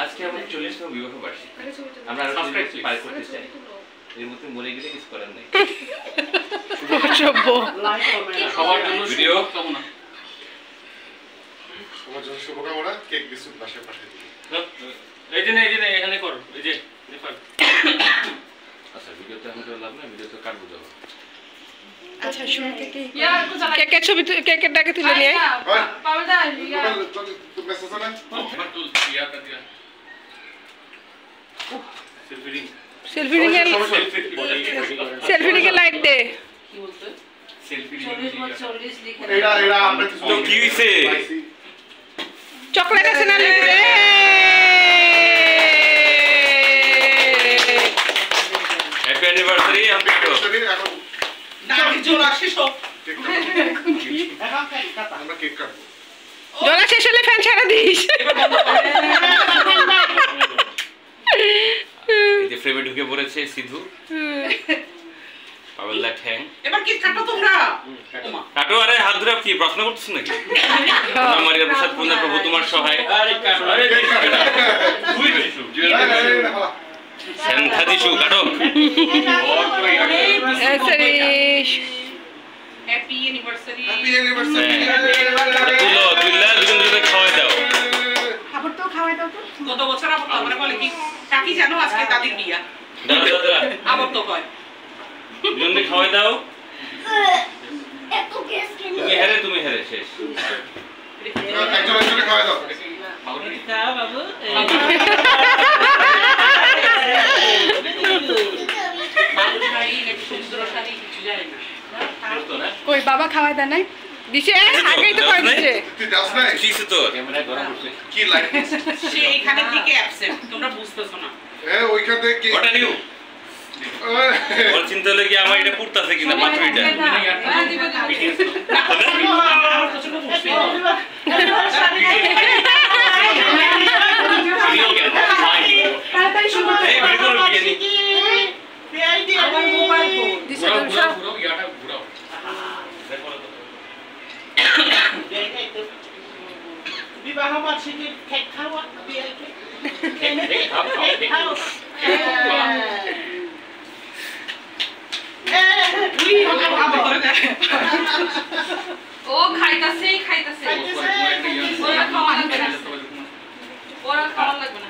আজকে আমাদের 40তম বিবাহ বার্ষিকী। আমরা আরো পার করতে চাই। এর মধ্যে মরে গেলে কিছু করার নেই। সবার জন্য ভিডিও কামনা। সবার জন্য শুভকামনা। কেক বিস্কুট বাসায় পাঠিয়ে দিন। এই যে এখানে করো। এই যে আচ্ছা ভিডিওতে আমাদের লাভ না, ভিডিওতে কাটবো দাও। আচ্ছা শুরু থেকে কেকের ছবি কেকেরটাকে তুলে নিয়ে পাবে দা তো মেসেজ না তুল ইয়া কা দিয়া সেলফি রিং এর লাইট দে কি বলতে সেলফি রিং 40 লিখে এরা আমরা তো কি হইছে চকলেট আছে না লিখতে হ্যাপি অ্যানিভার্সারি হ্যাপি টু নাকি জোড়া শেষ হোক আমরা কেক কাটবো জোড়া শেষ হলে ফ্যান ছাড়া দিস এই যে ফ্রেমে ঢুকে পড়েছে সিধু পাবলদা ঠ্যাং এবার কি কাটো তোমরা কাটো আরে হাত ধরে কি প্রশ্ন করছিস নাকি আমারিয়া প্রসাদ পূর্ণ প্রভু তোমার সহায় আরে কাটো আরে তুই সেন্থা দিশু কাটো হ্যাপি অ্যানিভার্সারি তুইলা দুজন খাওয়াই দাও খাবার তো খাওয়াই দাও তো কত বছর আবার আমরা বলে কি কাকি জানো আজকে দাদির বিয়া দাদা আবার তো কয় দুজন খাওয়াই দাও তুমি হেরে শেষ একজন খাওয়াই দাও বাবু কই বাবা খাওয়াই দেয় নাই দিছে আগেই তো কই দিছে তুই দাস নাই কিছে তো ক্যামেরা গরম করছে কি লাইট সে এখানে থেকে অ্যাবসেন্ট তোমরা বুঝতেছো না ওইখান থেকে কি ওটা নিউ ওর চিন্তা হলো কি আমার এটা পুরতাছে কিনা মাত্র এটা তাড়াতাড়ি শুরু করো এই ভিডিও বিয়ে পিআইডি আমার মোবাইল ফোন দিছে তো সব ঘুরাও ইয়াটা ঘুরাও বিবাহ বার্ষিকীর কেক খাওয়া পিআইডি কেক খাও ও খাইতাছে ওরা খাওয়া লাগবে না